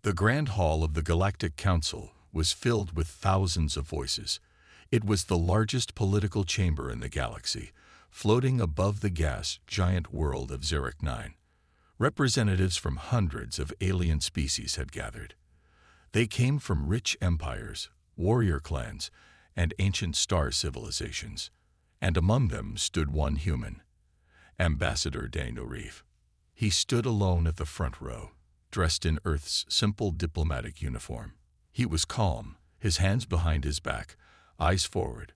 The Grand Hall of the Galactic Council was filled with thousands of voices. It was the largest political chamber in the galaxy, floating above the gas giant world of Xeric 9. Representatives from hundreds of alien species had gathered. They came from rich empires, warrior clans, and ancient star civilizations, and among them stood one human, Ambassador Daniel Reeve. He stood alone at the front row, dressed in Earth's simple diplomatic uniform. He was calm, his hands behind his back, eyes forward.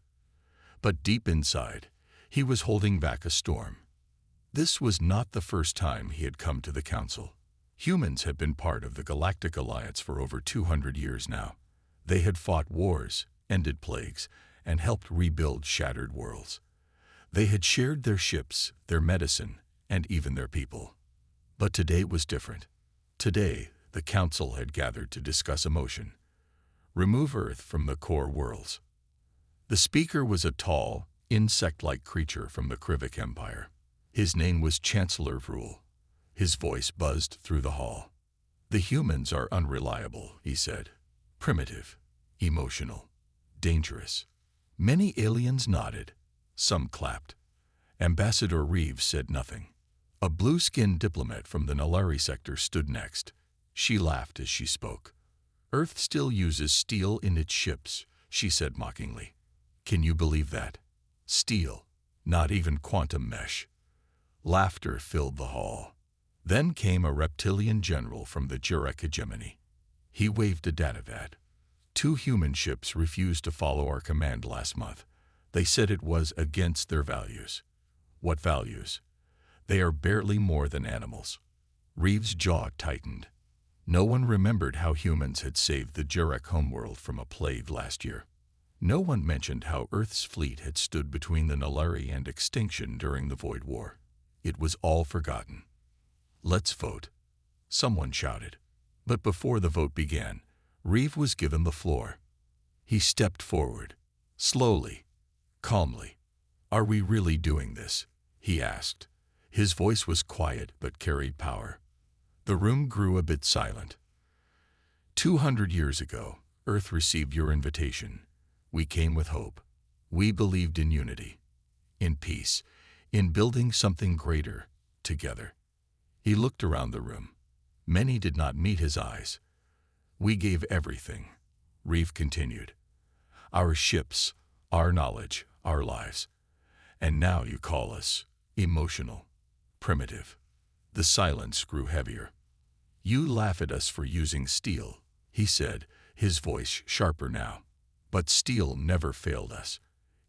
But deep inside, he was holding back a storm. This was not the first time he had come to the Council. Humans had been part of the Galactic Alliance for over 200 years now. They had fought wars, ended plagues, and helped rebuild shattered worlds. They had shared their ships, their medicine, and even their people. But today was different. Today, the Council had gathered to discuss emotion. Remove Earth from the core worlds. The speaker was a tall, insect-like creature from the Krivik Empire. His name was Chancellor Vrul. His voice buzzed through the hall. The humans are unreliable, he said. Primitive, emotional, dangerous. Many aliens nodded. Some clapped. Ambassador Reeve said nothing. A blue-skinned diplomat from the Nalari sector stood next. She laughed as she spoke. Earth still uses steel in its ships, she said mockingly. Can you believe that? Steel, not even quantum mesh. Laughter filled the hall. Then came a reptilian general from the Jurek hegemony. He waved a datavat. 2 human ships refused to follow our command last month. They said it was against their values. What values? They are barely more than animals. Reeve's jaw tightened. No one remembered how humans had saved the Jurek homeworld from a plague last year. No one mentioned how Earth's fleet had stood between the Nalari and extinction during the Void War. It was all forgotten. Let's vote, someone shouted. But before the vote began, Reeve was given the floor. He stepped forward, slowly, calmly. Are we really doing this? He asked. His voice was quiet but carried power. The room grew a bit silent. 200 years ago, Earth received your invitation. We came with hope. We believed in unity, in peace, in building something greater together. He looked around the room. Many did not meet his eyes. We gave everything, Reeve continued. Our ships, our knowledge, our lives. And now you call us emotional, primitive. The silence grew heavier. You laugh at us for using steel, he said, his voice sharper now. But steel never failed us.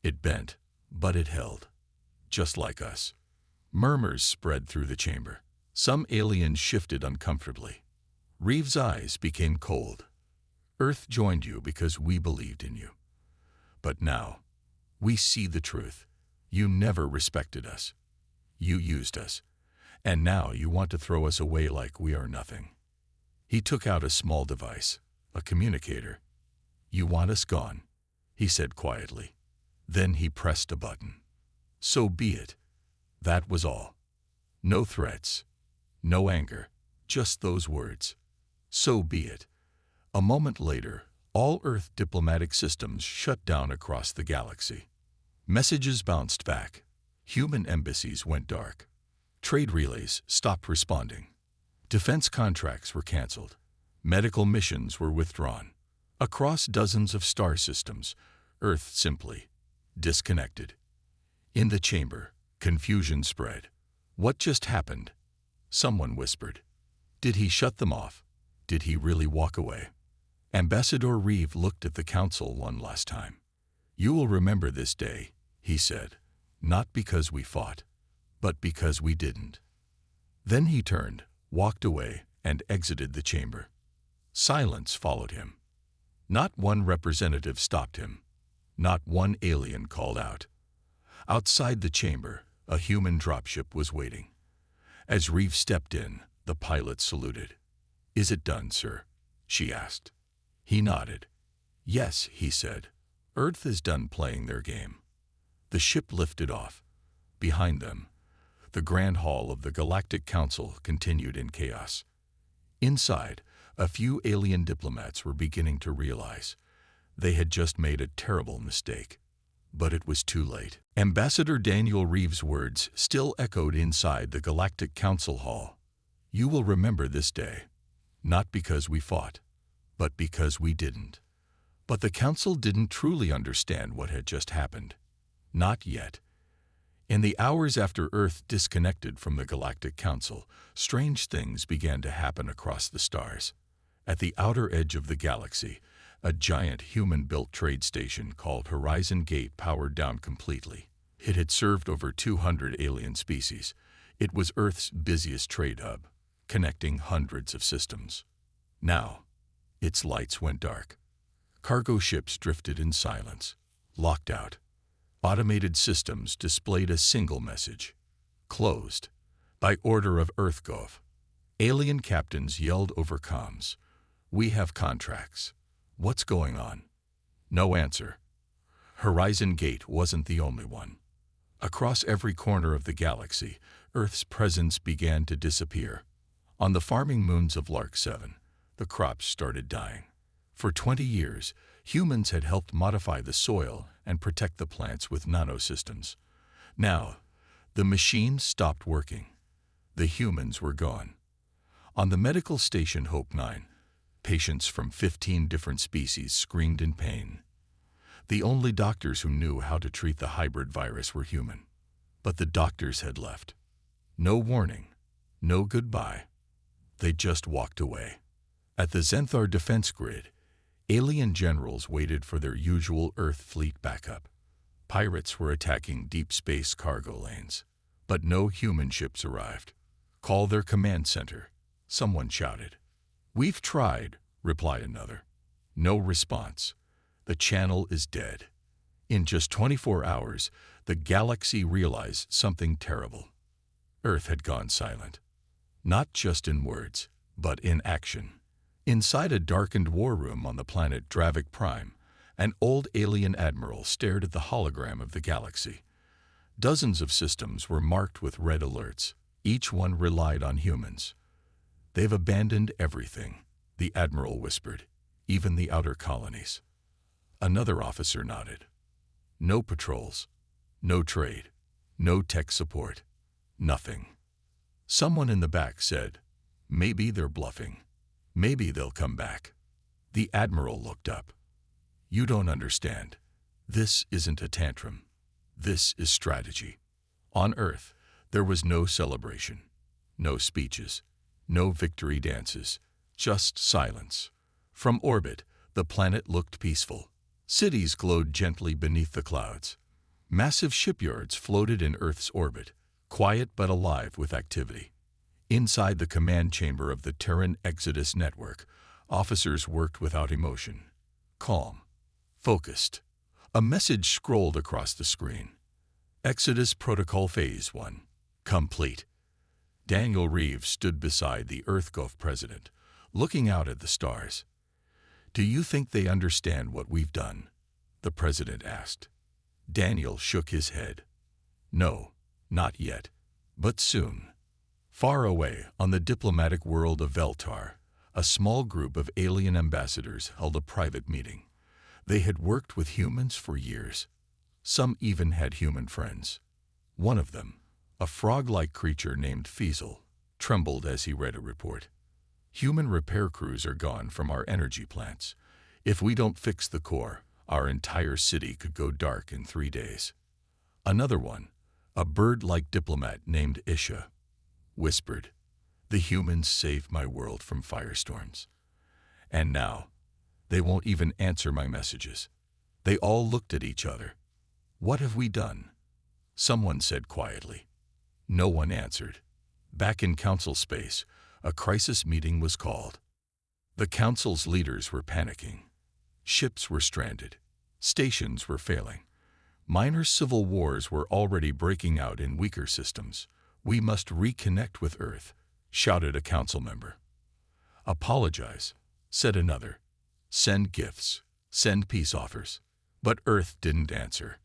It bent, but it held. Just like us. Murmurs spread through the chamber. Some aliens shifted uncomfortably. Reeve's eyes became cold. Earth joined you because we believed in you. But now, we see the truth. You never respected us. You used us. And now you want to throw us away like we are nothing. He took out a small device, a communicator. You want us gone, he said quietly. Then he pressed a button. So be it. That was all. No threats, no anger, just those words. So be it. A moment later, all Earth diplomatic systems shut down across the galaxy. Messages bounced back. Human embassies went dark. Trade relays stopped responding. Defense contracts were canceled. Medical missions were withdrawn. Across dozens of star systems, Earth simply disconnected. In the chamber, confusion spread. What just happened? Someone whispered. Did he shut them off? Did he really walk away? Ambassador Reeve looked at the Council one last time. You will remember this day, he said, not because we fought, but because we didn't. Then he turned, walked away, and exited the chamber. Silence followed him. Not one representative stopped him. Not one alien called out. Outside the chamber, a human dropship was waiting. As Reeve stepped in, the pilot saluted. Is it done, sir? She asked. He nodded. Yes, he said. Earth is done playing their game. The ship lifted off. Behind them, the Grand Hall of the Galactic Council continued in chaos. Inside, A few alien diplomats were beginning to realize they had just made a terrible mistake. But it was too late. Ambassador Daniel Reeves' words still echoed inside the Galactic Council Hall. "You will remember this day, not because we fought, but because we didn't." But the Council didn't truly understand what had just happened. Not yet. In the hours after Earth disconnected from the Galactic Council, strange things began to happen across the stars. At the outer edge of the galaxy, a giant human-built trade station called Horizon Gate powered down completely. It had served over 200 alien species. It was Earth's busiest trade hub, connecting hundreds of systems. Now, its lights went dark. Cargo ships drifted in silence, locked out. Automated systems displayed a single message: closed, by order of EarthGov. Alien captains yelled over comms, "We have contracts. What's going on?" No answer. Horizon Gate wasn't the only one. Across every corner of the galaxy, Earth's presence began to disappear. On the farming moons of Lark 7, the crops started dying. For 20 years, humans had helped modify the soil and protect the plants with nanosystems. Now, the machines stopped working. The humans were gone. On the medical station Hope 9, patients from 15 different species screamed in pain. The only doctors who knew how to treat the hybrid virus were human. But the doctors had left. No warning, no goodbye. They just walked away. At the Zenthar defense grid, alien generals waited for their usual Earth fleet backup. Pirates were attacking deep space cargo lanes. But no human ships arrived. "Call their command center," someone shouted. "We've tried," replied another. No response. The channel is dead. In just 24 hours, the galaxy realized something terrible. Earth had gone silent. Not just in words, but in action. Inside a darkened war room on the planet Dravik Prime, an old alien admiral stared at the hologram of the galaxy. Dozens of systems were marked with red alerts. Each one relied on humans. "They've abandoned everything," the admiral whispered, "even the outer colonies." Another officer nodded. "No patrols, no trade, no tech support, nothing." Someone in the back said, "Maybe they're bluffing. Maybe they'll come back." The admiral looked up. "You don't understand. This isn't a tantrum. This is strategy." On Earth, there was no celebration, no speeches, no victory dances, just silence. From orbit, the planet looked peaceful. Cities glowed gently beneath the clouds. Massive shipyards floated in Earth's orbit, quiet but alive with activity. Inside the command chamber of the Terran Exodus network, officers worked without emotion. Calm. Focused. A message scrolled across the screen. "Exodus Protocol Phase 1. Complete." Daniel Reeves stood beside the EarthGov president, looking out at the stars. "Do you think they understand what we've done?" the president asked. Daniel shook his head. "No, not yet, but soon." Far away, on the diplomatic world of Veltar, a small group of alien ambassadors held a private meeting. They had worked with humans for years. Some even had human friends. One of them, a frog-like creature named Fiesel, trembled as he read a report. "Human repair crews are gone from our energy plants. If we don't fix the core, our entire city could go dark in 3 days." Another one, a bird-like diplomat named Isha, whispered, "The humans saved my world from firestorms. And now, they won't even answer my messages." They all looked at each other. "What have we done?" Someone said quietly. No one answered. Back in council space, a crisis meeting was called. The council's leaders were panicking. Ships were stranded. Stations were failing. Minor civil wars were already breaking out in weaker systems. "We must reconnect with Earth," shouted a council member. "Apologize," said another. "Send gifts, send peace offers." But Earth didn't answer.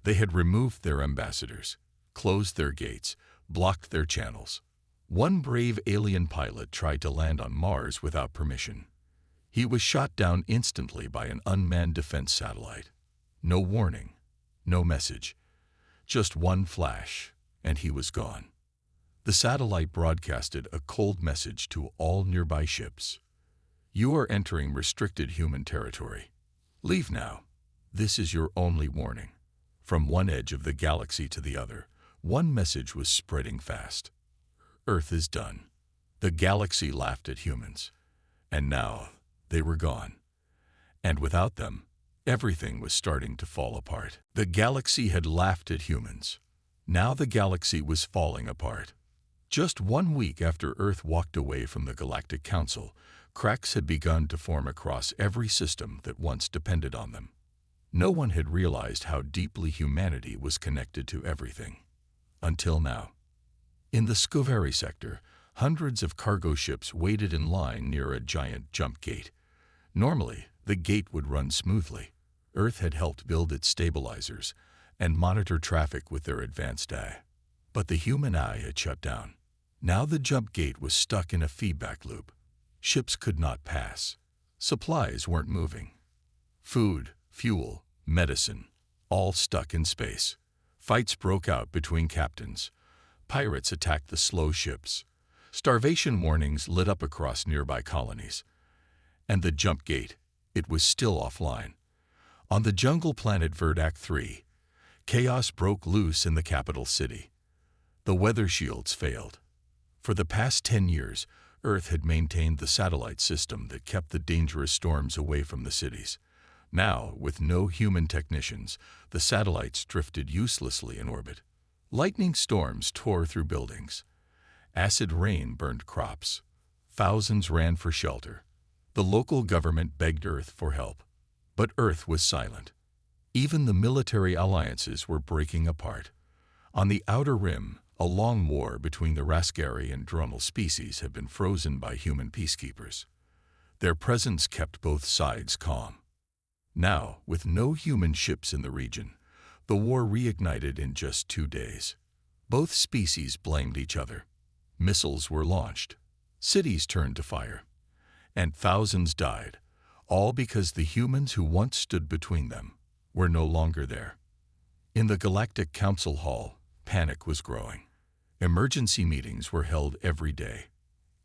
They had removed their ambassadors, closed their gates, blocked their channels. One brave alien pilot tried to land on Mars without permission. He was shot down instantly by an unmanned defense satellite. No warning, no message, just one flash, and he was gone. The satellite broadcasted a cold message to all nearby ships. You are entering restricted human territory. Leave now. This is your only warning. From one edge of the galaxy to the other, one message was spreading fast. Earth is done. The galaxy laughed at humans. And now they were gone. And without them, everything was starting to fall apart. The galaxy had laughed at humans. Now the galaxy was falling apart. Just 1 week after Earth walked away from the Galactic Council, cracks had begun to form across every system that once depended on them. No one had realized how deeply humanity was connected to everything. Until now. In the Scovari sector, hundreds of cargo ships waited in line near a giant jump gate. Normally, the gate would run smoothly. Earth had helped build its stabilizers and monitor traffic with their advanced AI. But the human eye had shut down. Now the jump gate was stuck in a feedback loop. Ships could not pass. Supplies weren't moving. Food, fuel, medicine, all stuck in space. Fights broke out between captains. Pirates attacked the slow ships. Starvation warnings lit up across nearby colonies. And the jump gate, it was still offline. On the jungle planet Verdak 3, chaos broke loose in the capital city. The weather shields failed. For the past 10 years, Earth had maintained the satellite system that kept the dangerous storms away from the cities. Now, with no human technicians, the satellites drifted uselessly in orbit. Lightning storms tore through buildings. Acid rain burned crops. Thousands ran for shelter. The local government begged Earth for help. But Earth was silent. Even the military alliances were breaking apart. On the outer rim, a long war between the Rascari and Dronal species had been frozen by human peacekeepers. Their presence kept both sides calm. Now, with no human ships in the region, the war reignited in just 2 days. Both species blamed each other. Missiles were launched. Cities turned to fire. And thousands died, all because the humans who once stood between them were no longer there. In the Galactic Council Hall, panic was growing. Emergency meetings were held every day.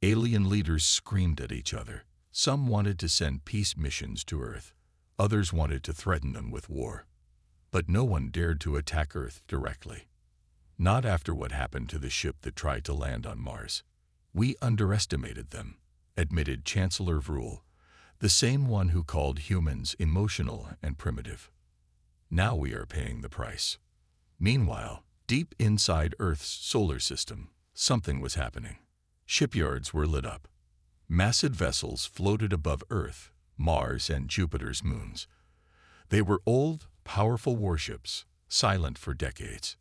Alien leaders screamed at each other. Some wanted to send peace missions to Earth. Others wanted to threaten them with war. But no one dared to attack Earth directly. Not after what happened to the ship that tried to land on Mars. We underestimated them, admitted Chancellor Vrul, the same one who called humans emotional and primitive. Now we are paying the price. Meanwhile, deep inside Earth's solar system, something was happening. Shipyards were lit up. Massive vessels floated above Earth, Mars, and Jupiter's moons. They were old, powerful warships, silent for decades.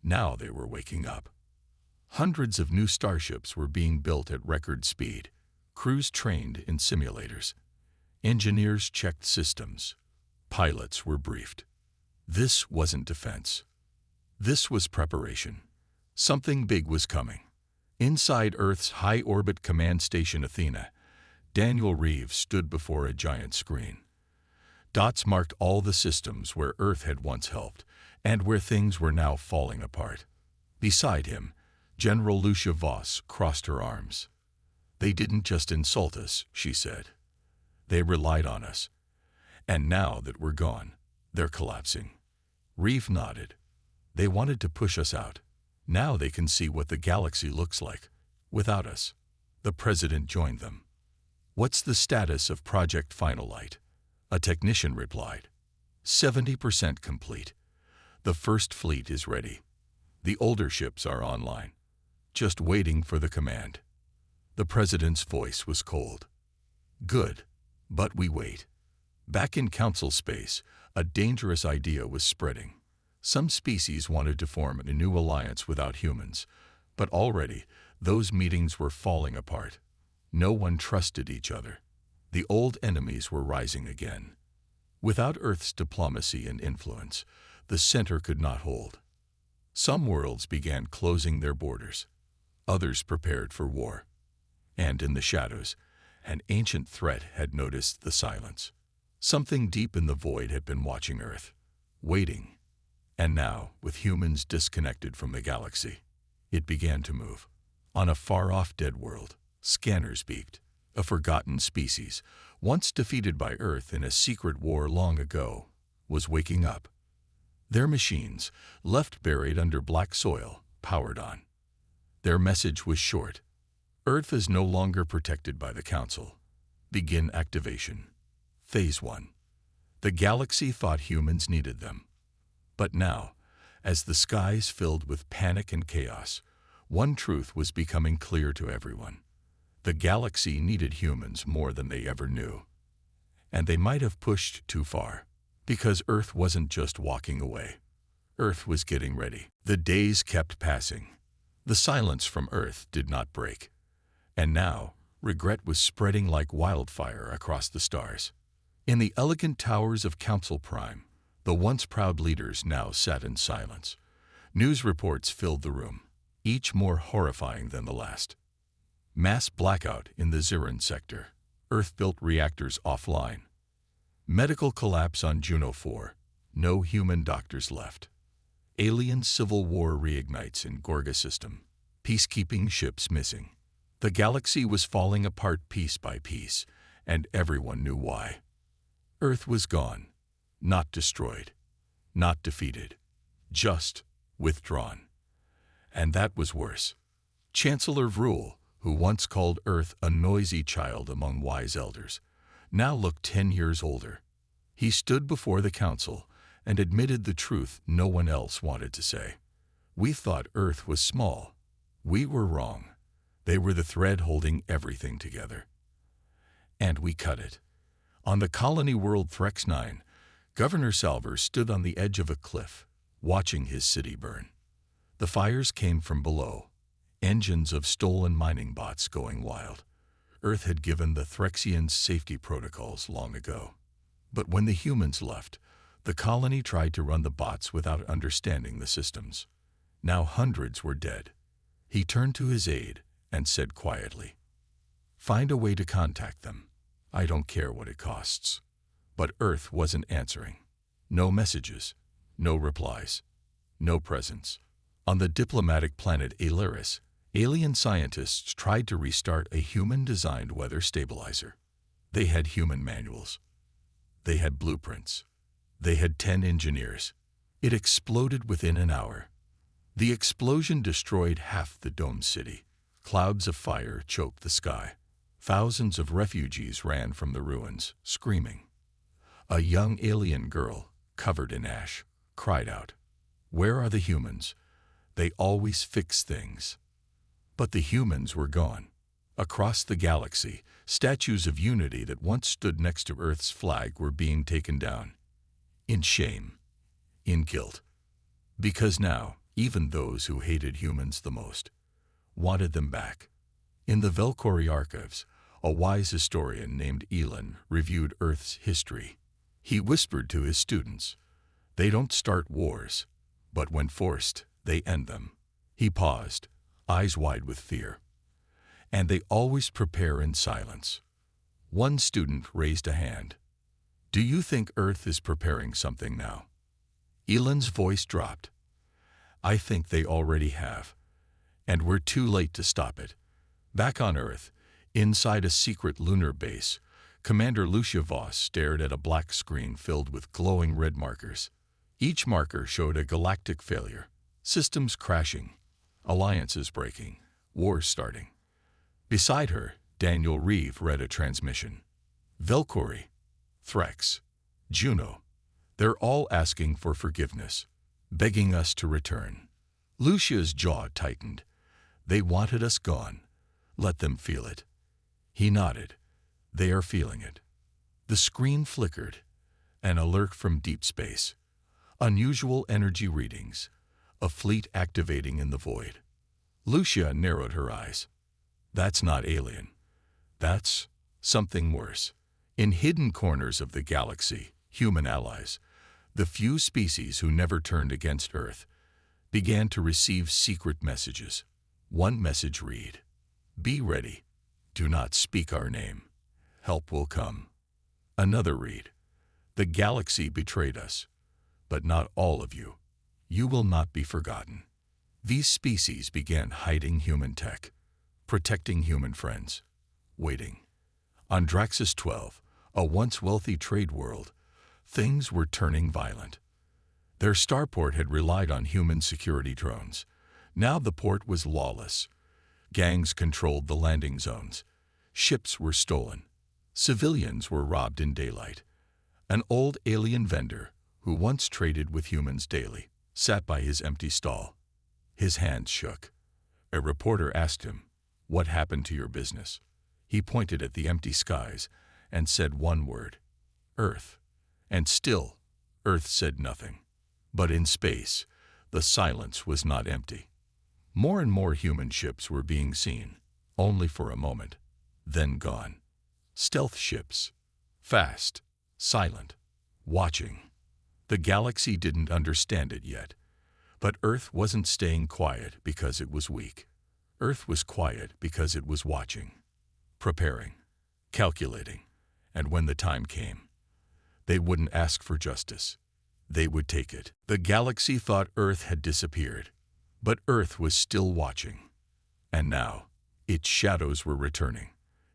Now they were waking up. Hundreds of new starships were being built at record speed, crews trained in simulators. Engineers checked systems. Pilots were briefed. This wasn't defense. This was preparation. Something big was coming. Inside Earth's high-orbit command station Athena, Daniel Reeves stood before a giant screen. Dots marked all the systems where Earth had once helped, and where things were now falling apart. Beside him, General Lucia Voss crossed her arms. "They didn't just insult us," she said. "They relied on us. And now that we're gone, they're collapsing." Reeve nodded. "They wanted to push us out. Now they can see what the galaxy looks like, without us." The president joined them. "What's the status of Project Final Light?" A technician replied. 70% complete. The first fleet is ready. The older ships are online, just waiting for the command. The president's voice was cold. "Good, but we wait." Back in council space, a dangerous idea was spreading. Some species wanted to form a new alliance without humans, but already those meetings were falling apart. No one trusted each other. The old enemies were rising again. Without Earth's diplomacy and influence, the center could not hold. Some worlds began closing their borders. Others prepared for war. And in the shadows, an ancient threat had noticed the silence. Something deep in the void had been watching Earth, waiting. And now, with humans disconnected from the galaxy, it began to move. On a far-off dead world, scanners beeped. A forgotten species, once defeated by Earth in a secret war long ago, was waking up. Their machines, left buried under black soil, powered on. Their message was short. Earth is no longer protected by the Council. Begin activation. Phase 1. The galaxy thought humans needed them. But now, as the skies filled with panic and chaos, one truth was becoming clear to everyone. The galaxy needed humans more than they ever knew. And they might have pushed too far, because Earth wasn't just walking away. Earth was getting ready. The days kept passing. The silence from Earth did not break. And now, regret was spreading like wildfire across the stars. In the elegant towers of Council Prime, the once proud leaders now sat in silence. News reports filled the room, each more horrifying than the last. Mass blackout in the Ziran sector. Earth-built reactors offline. Medical collapse on Juno 4. No human doctors left. Alien civil war reignites in Gorga system. Peacekeeping ships missing. The galaxy was falling apart piece by piece, and everyone knew why. Earth was gone, not destroyed, not defeated, just withdrawn. And that was worse. Chancellor Vrul, who once called Earth a noisy child among wise elders, now looked 10 years older. He stood before the Council and admitted the truth no one else wanted to say. We thought Earth was small. We were wrong. They were the thread holding everything together. And we cut it. On the colony world Threx 9, Governor Salver stood on the edge of a cliff, watching his city burn. The fires came from below, engines of stolen mining bots going wild. Earth had given the Threxians safety protocols long ago. But when the humans left, the colony tried to run the bots without understanding the systems. Now hundreds were dead. He turned to his aide and said quietly, "Find a way to contact them. I don't care what it costs." But Earth wasn't answering. No messages, no replies, no presence. On the diplomatic planet Aileris, alien scientists tried to restart a human-designed weather stabilizer. They had human manuals. They had blueprints. They had 10 engineers. It exploded within an hour. The explosion destroyed half the domed city. Clouds of fire choked the sky. Thousands of refugees ran from the ruins, screaming. A young alien girl, covered in ash, cried out, "Where are the humans? They always fix things." But the humans were gone. Across the galaxy, statues of unity that once stood next to Earth's flag were being taken down. In shame, in guilt. Because now, even those who hated humans the most wanted them back. In the Velkori archives, a wise historian named Elon reviewed Earth's history. He whispered to his students, "They don't start wars, but when forced, they end them." He paused, eyes wide with fear. "And they always prepare in silence." One student raised a hand. "Do you think Earth is preparing something now?" Elon's voice dropped. "I think they already have. And we're too late to stop it." Back on Earth, inside a secret lunar base, Commander Lucia Voss stared at a black screen filled with glowing red markers. Each marker showed a galactic failure, systems crashing, alliances breaking, wars starting. Beside her, Daniel Reeve read a transmission. "Velkori, Threx, Juno, they're all asking for forgiveness, begging us to return." Lucia's jaw tightened. "They wanted us gone. Let them feel it." He nodded. "They are feeling it." The screen flickered. An alert from deep space. Unusual energy readings. A fleet activating in the void. Lucia narrowed her eyes. "That's not alien. That's something worse." In hidden corners of the galaxy, human allies, the few species who never turned against Earth, began to receive secret messages. One message read, "Be ready. Do not speak our name. Help will come." Another read, "The galaxy betrayed us, but not all of you. You will not be forgotten." These species began hiding human tech, protecting human friends, waiting. On Draxus 12, a once wealthy trade world, things were turning violent. Their starport had relied on human security drones. Now the port was lawless. Gangs controlled the landing zones. Ships were stolen. Civilians were robbed in daylight. An old alien vendor, who once traded with humans daily, sat by his empty stall. His hands shook. A reporter asked him, "What happened to your business?" He pointed at the empty skies and said one word, "Earth." And still, Earth said nothing. But in space, the silence was not empty. More and more human ships were being seen, only for a moment, then gone. Stealth ships, fast, silent, watching. The galaxy didn't understand it yet, but Earth wasn't staying quiet because it was weak. Earth was quiet because it was watching, preparing, calculating, and when the time came, they wouldn't ask for justice. They would take it. The galaxy thought Earth had disappeared, but Earth was still watching. And now, its shadows were returning.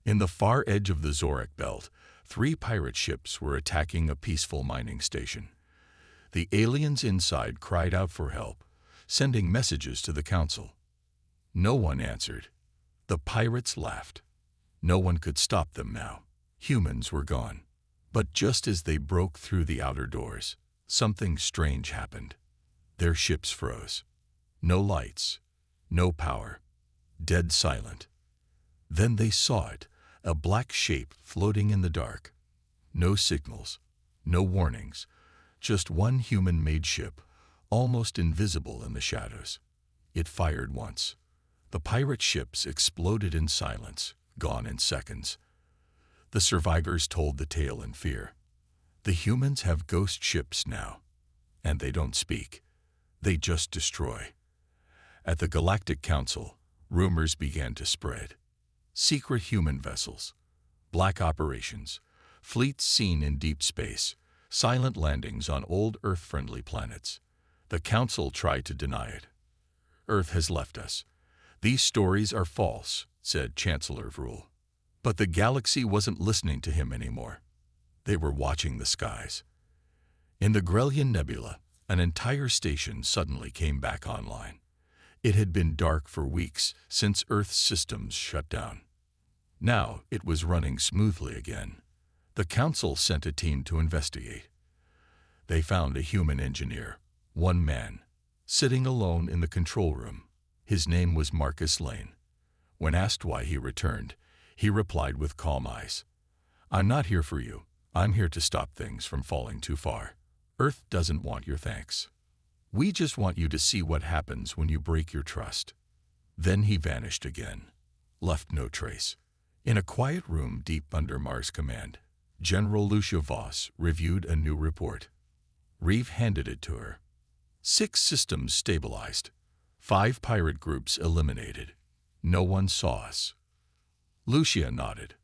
In the far edge of the Zorak Belt, 3 pirate ships were attacking a peaceful mining station. The aliens inside cried out for help, sending messages to the council. No one answered. The pirates laughed. No one could stop them now. Humans were gone. But just as they broke through the outer doors, something strange happened. Their ships froze. No lights, no power, dead silent. Then they saw it, a black shape floating in the dark. No signals, no warnings, just one human-made ship, almost invisible in the shadows. It fired once. The pirate ships exploded in silence, gone in seconds. The survivors told the tale in fear. The humans have ghost ships now, and they don't speak. They just destroy. At the Galactic Council, rumors began to spread. Secret human vessels, black operations, fleets seen in deep space, silent landings on old Earth-friendly planets. The Council tried to deny it. "Earth has left us. These stories are false," said Chancellor Vrul. But the galaxy wasn't listening to him anymore. They were watching the skies. In the Grelian Nebula, an entire station suddenly came back online. It had been dark for weeks since Earth's systems shut down. Now it was running smoothly again. The Council sent a team to investigate. They found a human engineer, one man, sitting alone in the control room. His name was Marcus Lane. When asked why he returned, he replied with calm eyes, "I'm not here for you. I'm here to stop things from falling too far. Earth doesn't want your thanks. We just want you to see what happens when you break your trust." Then he vanished again, left no trace. In a quiet room deep under Mars Command, General Lucia Voss reviewed a new report. Reeve handed it to her. 6 systems stabilized. 5 pirate groups eliminated. No one saw us. Lucia nodded.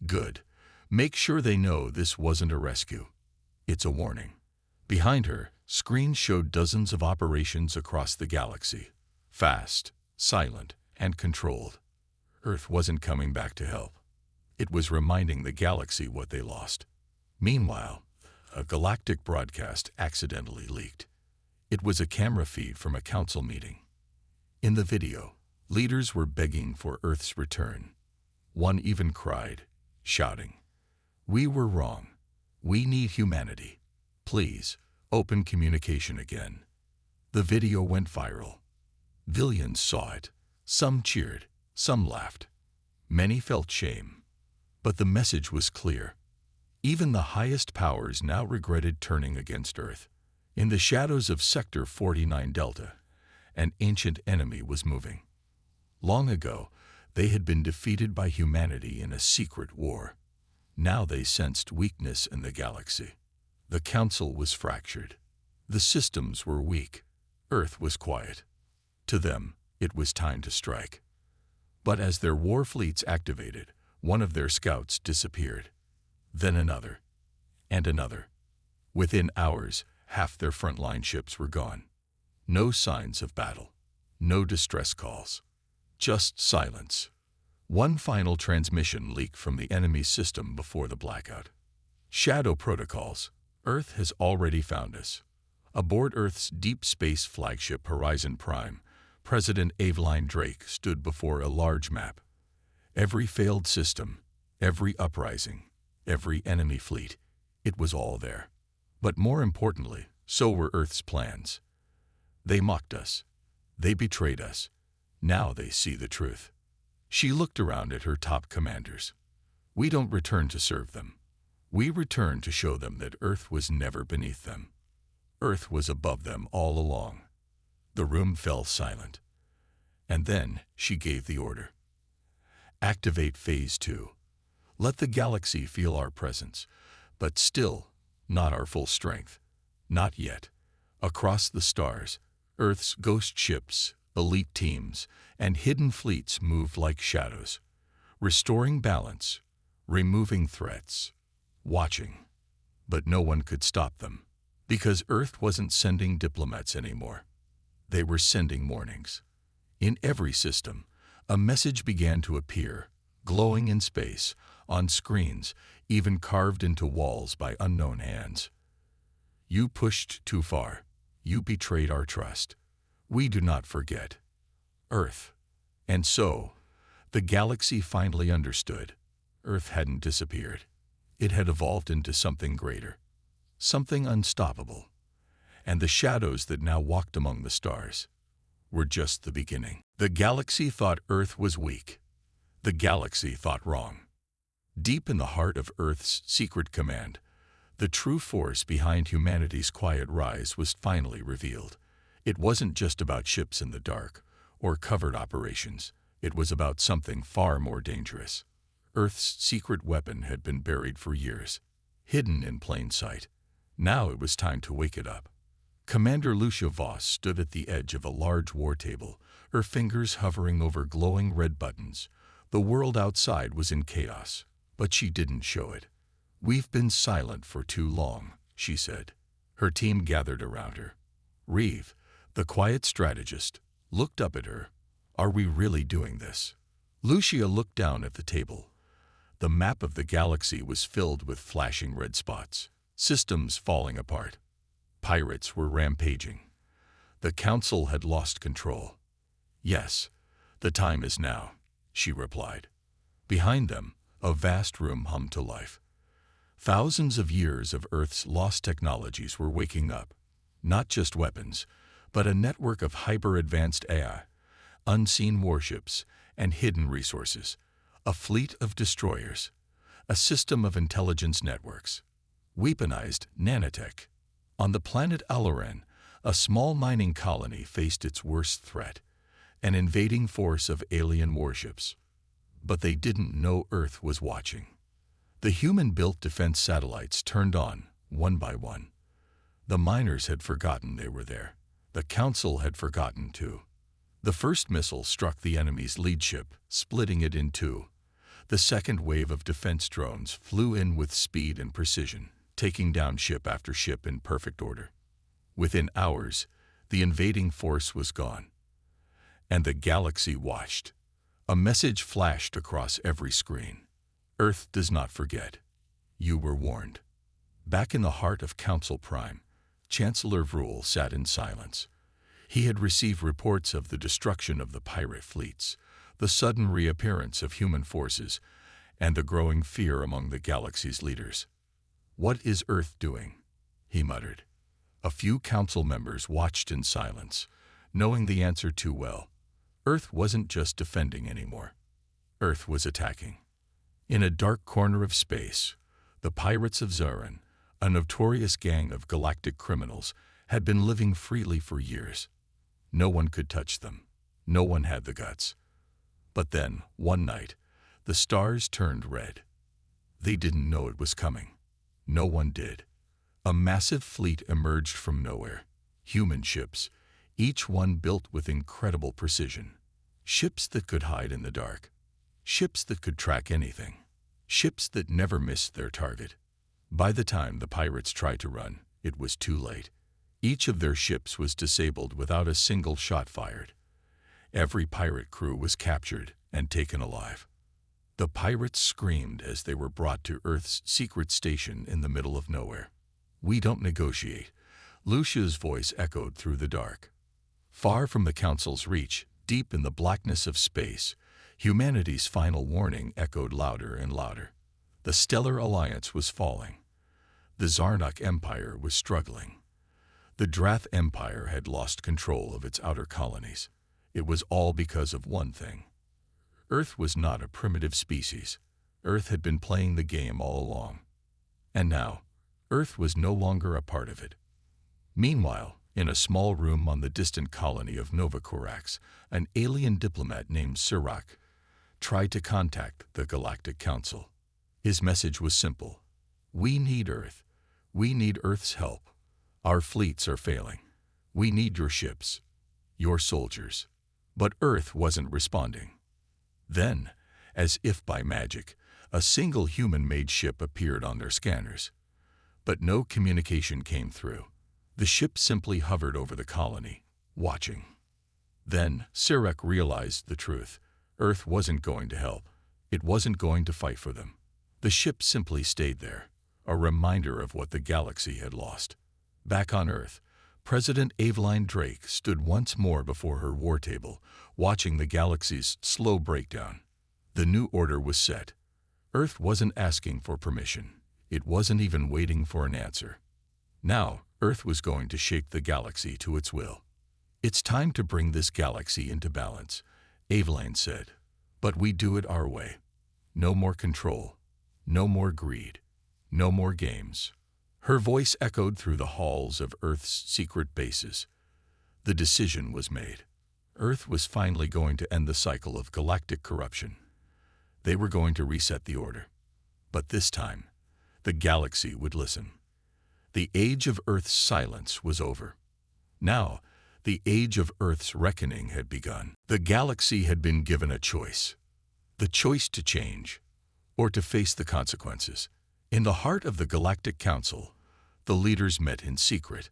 "Good. Make sure they know this wasn't a rescue. It's a warning." Behind her, screens showed dozens of operations across the galaxy. Fast, silent, and controlled. Earth wasn't coming back to help. It was reminding the galaxy what they lost. Meanwhile, a galactic broadcast accidentally leaked. It was a camera feed from a council meeting. In the video, leaders were begging for Earth's return. One even cried, shouting, "We were wrong. We need humanity. Please, open communication again." The video went viral. Billions saw it. Some cheered, some laughed. Many felt shame. But the message was clear. Even the highest powers now regretted turning against Earth. In the shadows of Sector 49 Delta, an ancient enemy was moving. Long ago, they had been defeated by humanity in a secret war. Now they sensed weakness in the galaxy. The Council was fractured. The systems were weak. Earth was quiet. To them, It was time to strike. But as their war fleets activated, one of their scouts disappeared. Then another. And another. Within hours, half their frontline ships were gone. No signs of battle. No distress calls. Just silence. One final transmission leaked from the enemy's system before the blackout. Shadow protocols. Earth has already found us. Aboard Earth's deep space flagship Horizon Prime, President Aveline Drake stood before a large map. Every failed system, every uprising, every enemy fleet, it was all there. But more importantly, so were Earth's plans. They mocked us. They betrayed us. Now they see the truth. She looked around at her top commanders. We don't return to serve them. We return to show them that Earth was never beneath them. Earth was above them all along. The room fell silent. And then she gave the order. Activate Phase 2. Let the galaxy feel our presence, but still not our full strength. Not yet. Across the stars, Earth's ghost ships, elite teams, and hidden fleets moved like shadows, restoring balance, removing threats, watching. But no one could stop them, because Earth wasn't sending diplomats anymore. They were sending warnings. In every system, a message began to appear, glowing in space, on screens, even carved into walls by unknown hands. You pushed too far. You betrayed our trust. We do not forget. Earth. And so, the galaxy finally understood. Earth hadn't disappeared. It had evolved into something greater, something unstoppable. And the shadows that now walked among the stars were just the beginning. The galaxy thought Earth was weak. The galaxy thought wrong. Deep in the heart of Earth's secret command, the true force behind humanity's quiet rise was finally revealed. It wasn't just about ships in the dark or covert operations. It was about something far more dangerous. Earth's secret weapon had been buried for years, hidden in plain sight. Now it was time to wake it up. Commander Lucia Voss stood at the edge of a large war table, her fingers hovering over glowing red buttons. The world outside was in chaos, but she didn't show it. "We've been silent for too long," she said. Her team gathered around her. Reeve, the quiet strategist, looked up at her. "Are we really doing this?" Lucia looked down at the table. The map of the galaxy was filled with flashing red spots, systems falling apart. Pirates were rampaging. The Council had lost control. "Yes, the time is now," she replied. Behind them, a vast room hummed to life. Thousands of years of Earth's lost technologies were waking up. Not just weapons, but a network of hyper-advanced AI, unseen warships, and hidden resources. A fleet of destroyers. A system of intelligence networks. Weaponized nanotech. On the planet Aloran, a small mining colony faced its worst threat, an invading force of alien warships. But they didn't know Earth was watching. The human-built defense satellites turned on, one by one. The miners had forgotten they were there. The Council had forgotten too. The first missile struck the enemy's lead ship, splitting it in two. The second wave of defense drones flew in with speed and precision, taking down ship after ship in perfect order. Within hours, the invading force was gone. And the galaxy watched. A message flashed across every screen. "Earth does not forget. You were warned." Back in the heart of Council Prime, Chancellor Vrool sat in silence. He had received reports of the destruction of the pirate fleets, the sudden reappearance of human forces, and the growing fear among the galaxy's leaders. "What is Earth doing?" he muttered. A few council members watched in silence, knowing the answer too well. Earth wasn't just defending anymore. Earth was attacking. In a dark corner of space, the Pirates of Zaran, a notorious gang of galactic criminals, had been living freely for years. No one could touch them. No one had the guts. But then, one night, the stars turned red. They didn't know it was coming. No one did. A massive fleet emerged from nowhere. Human ships, each one built with incredible precision. Ships that could hide in the dark. Ships that could track anything. Ships that never missed their target. By the time the pirates tried to run, it was too late. Each of their ships was disabled without a single shot fired. Every pirate crew was captured and taken alive. The pirates screamed as they were brought to Earth's secret station in the middle of nowhere. "We don't negotiate," Lucia's voice echoed through the dark. Far from the Council's reach, deep in the blackness of space, humanity's final warning echoed louder and louder. The Stellar Alliance was falling. The Zarnok Empire was struggling. The Drath Empire had lost control of its outer colonies. It was all because of one thing. Earth was not a primitive species. Earth had been playing the game all along. And now, Earth was no longer a part of it. Meanwhile, in a small room on the distant colony of Nova Corax, an alien diplomat named Sirach tried to contact the Galactic Council. His message was simple. "We need Earth. We need Earth's help. Our fleets are failing. We need your ships, your soldiers." But Earth wasn't responding. Then, as if by magic, a single human-made ship appeared on their scanners. But no communication came through. The ship simply hovered over the colony, watching. Then Sirach realized the truth. Earth wasn't going to help. It wasn't going to fight for them. The ship simply stayed there, a reminder of what the galaxy had lost. Back on Earth, President Aveline Drake stood once more before her war table, watching the galaxy's slow breakdown. The new order was set. Earth wasn't asking for permission. It wasn't even waiting for an answer. Now, Earth was going to shake the galaxy to its will. "It's time to bring this galaxy into balance," Aveline said. "But we do it our way. No more control. No more greed. No more games." Her voice echoed through the halls of Earth's secret bases. The decision was made. Earth was finally going to end the cycle of galactic corruption. They were going to reset the order. But this time, the galaxy would listen. The age of Earth's silence was over. Now, the age of Earth's reckoning had begun. The galaxy had been given a choice. The choice to change, or to face the consequences. In the heart of the Galactic Council, the leaders met in secret.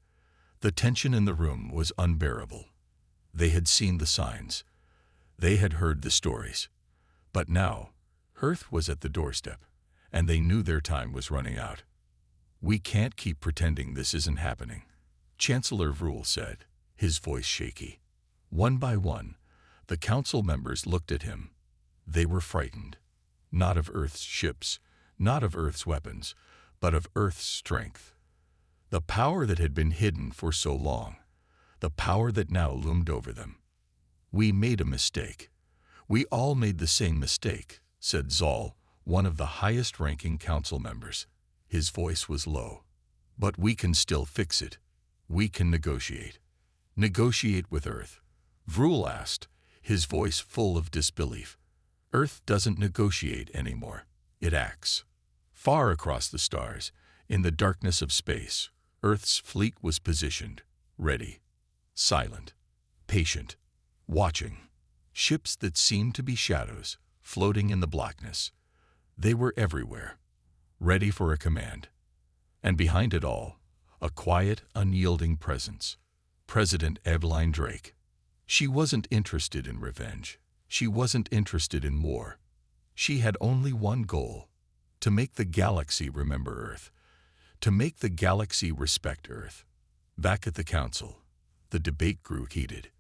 The tension in the room was unbearable. They had seen the signs. They had heard the stories. But now, Earth was at the doorstep, and they knew their time was running out. "We can't keep pretending this isn't happening," Chancellor Vrul said, his voice shaky. One by one, the council members looked at him. They were frightened. Not of Earth's ships, not of Earth's weapons, but of Earth's strength. The power that had been hidden for so long, the power that now loomed over them. "We made a mistake. We all made the same mistake," said Zal, one of the highest-ranking council members. His voice was low. "But we can still fix it. We can negotiate." "Negotiate with Earth?" Vrul asked, his voice full of disbelief. "Earth doesn't negotiate anymore. It acts." Far across the stars, in the darkness of space, Earth's fleet was positioned, ready, silent, patient, watching. Ships that seemed to be shadows, floating in the blackness. They were everywhere, ready for a command. And behind it all, a quiet, unyielding presence. President Aveline Drake. She wasn't interested in revenge. She wasn't interested in war. She had only one goal: to make the galaxy remember Earth, to make the galaxy respect Earth. Back at the council, the debate grew heated.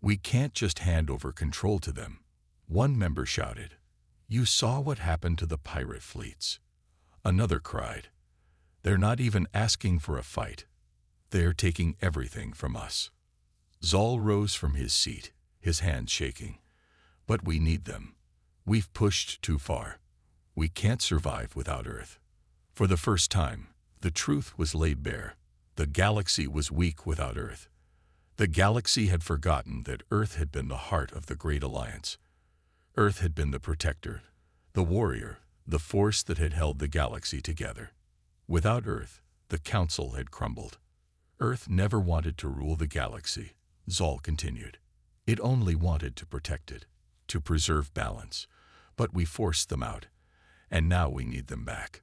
"We can't just hand over control to them." One member shouted, "You saw what happened to the pirate fleets." Another cried, "They're not even asking for a fight. They're taking everything from us." Zal rose from his seat, his hands shaking. "But we need them. We've pushed too far. We can't survive without Earth." For the first time, the truth was laid bare. The galaxy was weak without Earth. The galaxy had forgotten that Earth had been the heart of the Great Alliance. Earth had been the protector, the warrior, the force that had held the galaxy together. Without Earth, the Council had crumbled. Earth never wanted to rule the galaxy. Zoll continued. It only wanted to protect it, to preserve balance. But we forced them out, and now we need them back.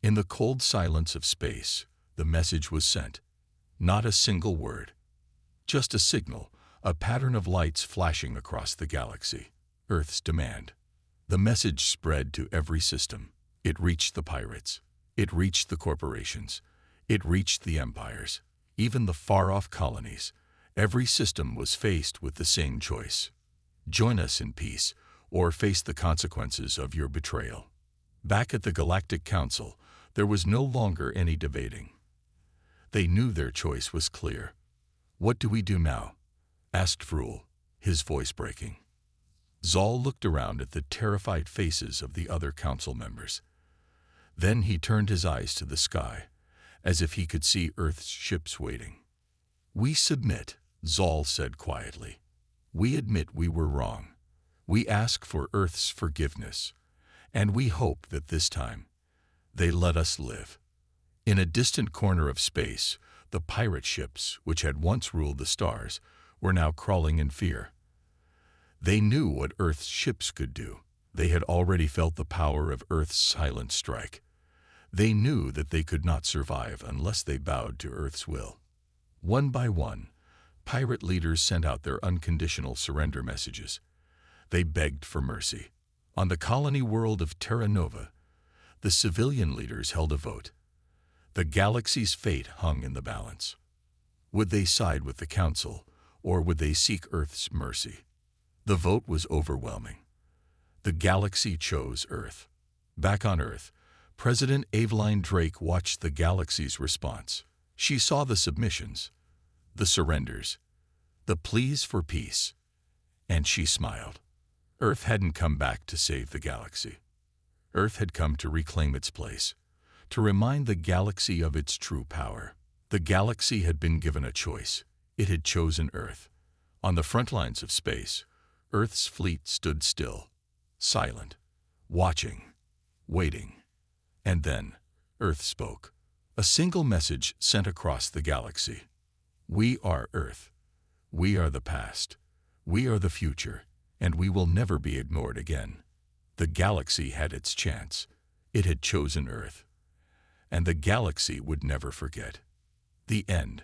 In the cold silence of space, the message was sent. Not a single word. Just a signal, a pattern of lights flashing across the galaxy. Earth's demand. The message spread to every system. It reached the pirates. It reached the corporations. It reached the empires. Even the far-off colonies. Every system was faced with the same choice. Join us in peace, or face the consequences of your betrayal. Back at the Galactic Council, there was no longer any debating. They knew their choice was clear. What do we do now? Asked Phruel, his voice breaking. Zoll looked around at the terrified faces of the other council members. Then he turned his eyes to the sky, as if he could see Earth's ships waiting. We submit, Zoll said quietly. We admit we were wrong. We ask for Earth's forgiveness, and we hope that this time they let us live. In a distant corner of space, the pirate ships, which had once ruled the stars, were now crawling in fear. They knew what Earth's ships could do. They had already felt the power of Earth's silent strike. They knew that they could not survive unless they bowed to Earth's will. One by one, pirate leaders sent out their unconditional surrender messages. They begged for mercy. On the colony world of Terra Nova, the civilian leaders held a vote. The galaxy's fate hung in the balance. Would they side with the Council, or would they seek Earth's mercy? The vote was overwhelming. The galaxy chose Earth. Back on Earth, President Aveline Drake watched the galaxy's response. She saw the submissions, the surrenders, the pleas for peace, and she smiled. Earth hadn't come back to save the galaxy. Earth had come to reclaim its place, to remind the galaxy of its true power. The galaxy had been given a choice. It had chosen Earth. On the front lines of space, Earth's fleet stood still, silent, watching, waiting. And then, Earth spoke. A single message sent across the galaxy. We are Earth. We are the past. We are the future, and we will never be ignored again. The galaxy had its chance. It had chosen Earth. And the galaxy would never forget. The end.